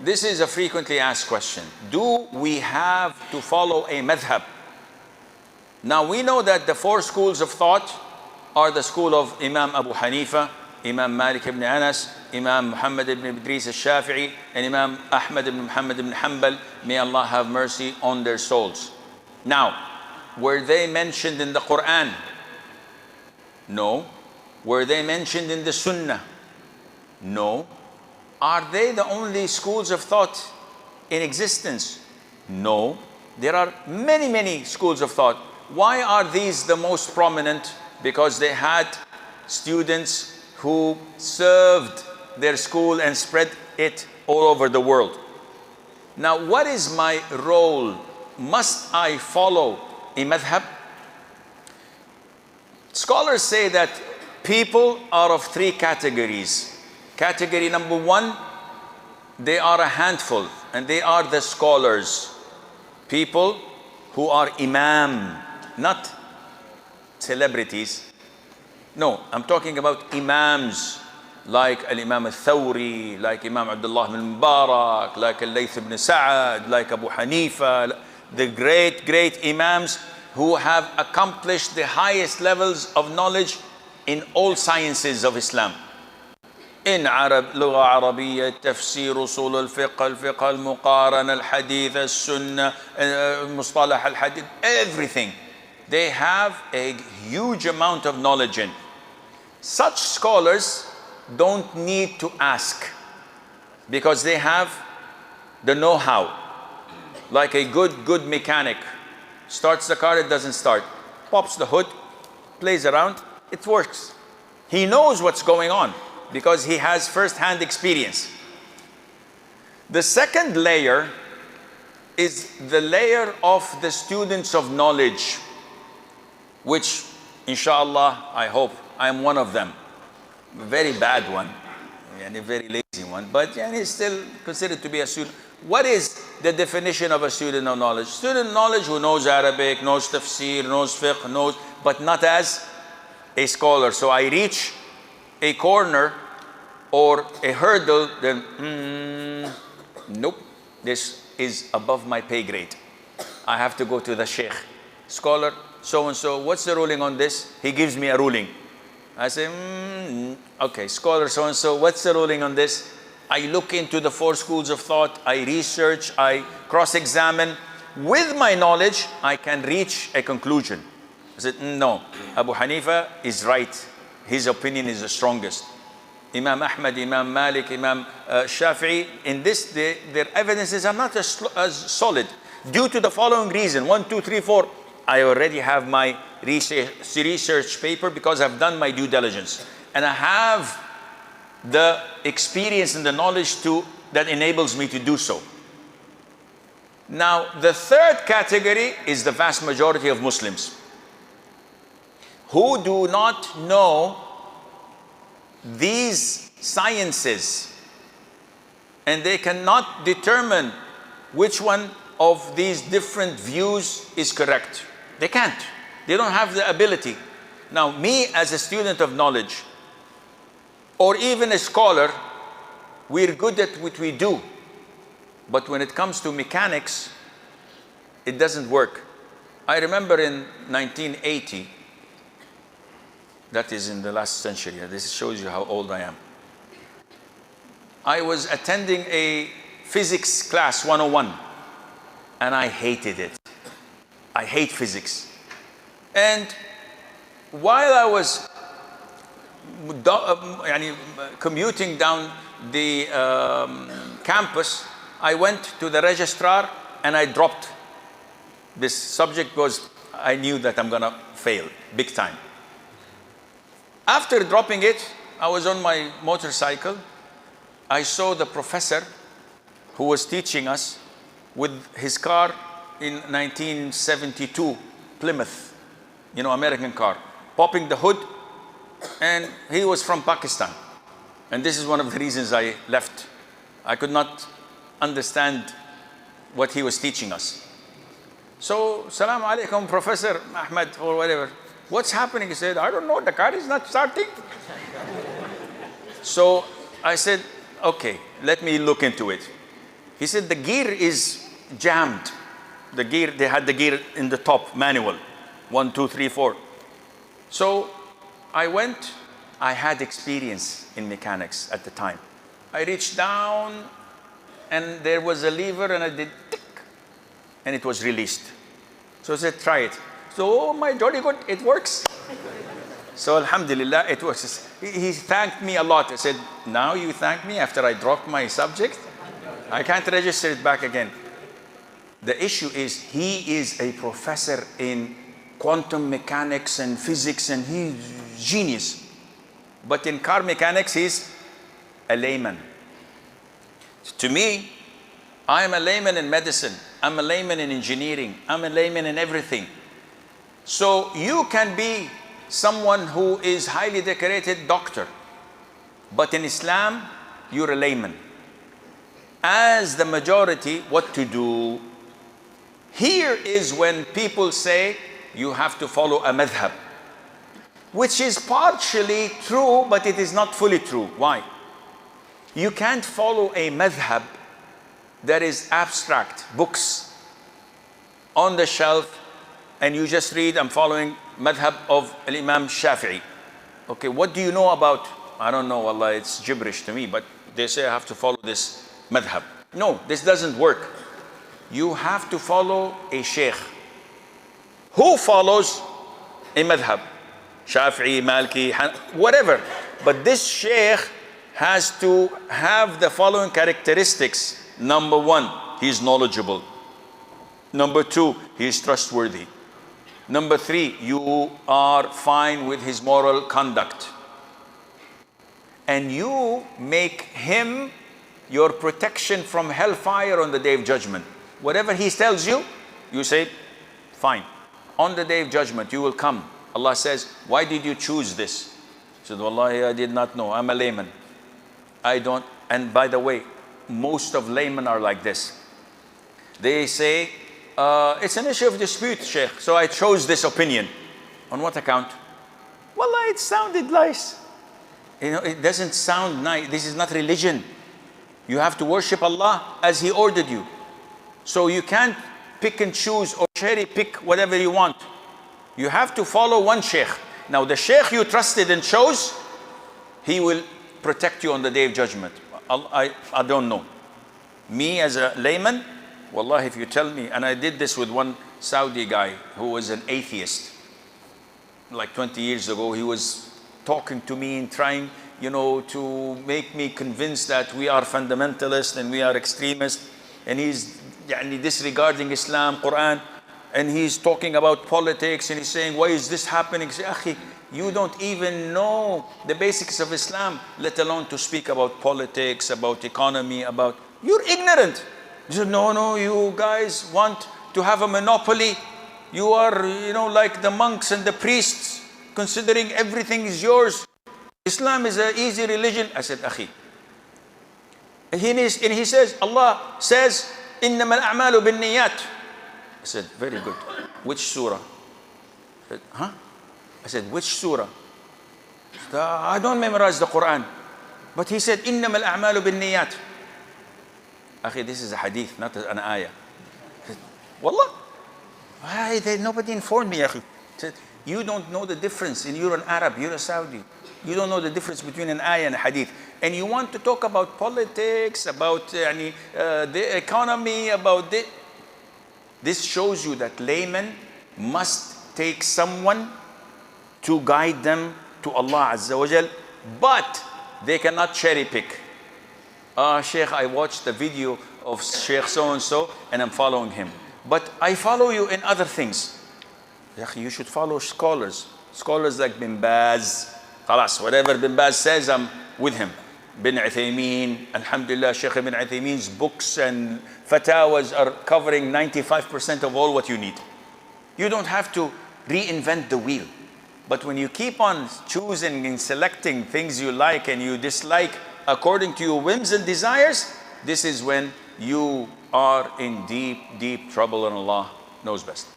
This is a frequently asked question. Do we have to follow a madhab? Now we know that the four schools of thought are the school of Imam Abu Hanifa, Imam Malik ibn Anas, Imam Muhammad ibn Idris al-Shafi'i, and Imam Ahmad ibn Muhammad ibn Hanbal. May Allah have mercy on their souls. Now, were they mentioned in the Qur'an? No. Were they mentioned in the Sunnah? No. Are they the only schools of thought in existence? No. There are many, many schools of thought. Why are these the most prominent? Because they had students who served their school and spread it all over the world. Now, what is my role? Must I follow a madhab? Scholars say that people are of three categories. Category number one, they are a handful, and they are the scholars. People who are imam, not celebrities. No, I'm talking about imams, like Al-Imam Al-Thawri, like Imam Abdullah ibn Mubarak, like Al-Layth ibn Sa'ad, like Abu Hanifa, the great, great imams who have accomplished the highest levels of knowledge in all sciences of Islam. In Arab, Lugha Arabiya, Tafsir, Usul al-Fiqh, al-Fiqh al-Muqaran, al-Hadith, al-Sunnah, Mustalah al-Hadith, everything. They have a huge amount of knowledge in. Such scholars don't need to ask because they have the know-how. Like a good mechanic. Starts the car, it doesn't start. Pops the hood, plays around, it works. He knows what's going on because he has first-hand experience. The second layer is the layer of the students of knowledge, which, inshallah, I hope I am one of them. A very bad one, and a very lazy one, but he's still considered to be a student. What is the definition of a student of knowledge? Student of knowledge who knows Arabic, knows tafsir, knows fiqh, knows, but not as a scholar. So I reach a corner or a hurdle, then nope, this is above my pay grade. I have to go to the sheikh. Scholar, so-and-so, what's the ruling on this? He gives me a ruling. I say, okay, scholar so-and-so, what's the ruling on this? I look into the four schools of thought, I research, I cross-examine. With my knowledge, I can reach a conclusion. I said, no, Abu Hanifa is right. His opinion is the strongest. Imam Ahmad, Imam Malik, Imam Shafi'i, in this, their evidences are not as solid. Due to the following reason, 1, 2, 3, 4, I already have my research paper because I've done my due diligence. And I have the experience and the knowledge that enables me to do so. Now, the third category is the vast majority of Muslims who do not know these sciences, and they cannot determine which one of these different views is correct. They can't. They don't have the ability. Now, me as a student of knowledge, or even a scholar, we're good at what we do. But when it comes to mechanics, it doesn't work. I remember in 1980, that is in the last century, this shows you how old I am. I was attending a physics class 101, and I hated it. I hate physics. And while I was commuting down the campus, I went to the registrar and I dropped this subject because I knew that I'm gonna fail big time. After dropping it, I was on my motorcycle. I saw the professor who was teaching us with his car in 1972 Plymouth, American car, popping the hood. And he was from Pakistan. And this is one of the reasons I left. I could not understand what he was teaching us. So, Salaam alaikum, Professor Ahmed, or whatever. What's happening? He said, I don't know, the car is not starting. So I said, okay, let me look into it. He said the gear is jammed. The gear, they had the gear in the top, manual. 1, 2, 3, 4. So I went, I had experience in mechanics at the time. I reached down and there was a lever and I did tick and it was released. So I said, try it. So, oh my jolly good, it works. So alhamdulillah, it works. He thanked me a lot. I said, now you thank me after I dropped my subject? I can't register it back again. The issue is, he is a professor in quantum mechanics and physics and he's genius. But in car mechanics, he's a layman. To me, I'm a layman in medicine. I'm a layman in engineering. I'm a layman in everything. So you can be someone who is highly decorated doctor, but in Islam, you're a layman. As the majority, what to do? Here is when people say you have to follow a madhab, which is partially true, but it is not fully true. Why? You can't follow a madhab that is abstract, books on the shelf, and you just read, I'm following madhab of Imam Shafi'i. Okay, what do you know about? I don't know, Allah, it's gibberish to me, but they say I have to follow this madhab. No, this doesn't work. You have to follow a sheikh. Who follows a madhab? Shafi'i, Maliki, whatever. But this sheikh has to have the following characteristics. Number 1, he is knowledgeable. Number 2, he is trustworthy. Number 3, you are fine with his moral conduct. And you make him your protection from hellfire on the day of judgment. Whatever he tells you, you say, fine. On the day of judgment, you will come. Allah says, why did you choose this? He said, Wallahi, I did not know. I'm a layman. I don't. And by the way, most of laymen are like this. They say, it's an issue of dispute, Sheikh, so I chose this opinion. On what account? Wallah, it sounded nice. You know, it doesn't sound nice. This is not religion. You have to worship Allah as He ordered you. So you can't pick and choose or cherry pick whatever you want. You have to follow one sheikh. Now the sheikh you trusted and chose, he will protect you on the day of judgment. I don't know. Me as a layman, Wallah, if you tell me, and I did this with one Saudi guy who was an atheist. Like 20 years ago, he was talking to me and trying, you know, to make me convinced that we are fundamentalists and we are extremists. And he's disregarding Islam, Quran, and he's talking about politics and he's saying, why is this happening? Say, Akhi, you don't even know the basics of Islam, let alone to speak about politics, about economy, about, you're ignorant. He said, no, you guys want to have a monopoly. You are, you know, like the monks and the priests, considering everything is yours. Islam is an easy religion. I said, Akhi. And he says, Allah says, إِنَّمَا الْأَعْمَالُ بِالنِّيَّاتِ. I said, very good. Which surah? I said, huh? I said, which surah? I said, I don't memorize the Quran. But he said, إِنَّمَا الْأَعْمَالُ بِالنِّيَّاتِ. Akhi, this is a hadith, not an ayah. I said, Wallah, nobody informed me, Akhi. I said, you don't know the difference. And you're an Arab, you're a Saudi. You don't know the difference between an ayah and a hadith. And you want to talk about politics, about the economy, about this. This shows you that laymen must take someone to guide them to Allah Azza wa Jal, but they cannot cherry pick. Sheikh, I watched the video of Sheikh so-and-so and I'm following him. But I follow you in other things. You should follow scholars. Scholars like Bin Baz. Khalas, whatever Bin Baz says, I'm with him. Bin Uthaymeen, alhamdulillah, Sheikh Bin Uthaymeen's books and fatawas are covering 95% of all what you need. You don't have to reinvent the wheel. But when you keep on choosing and selecting things you like and you dislike according to your whims and desires, this is when you are in deep, deep trouble, and Allah knows best.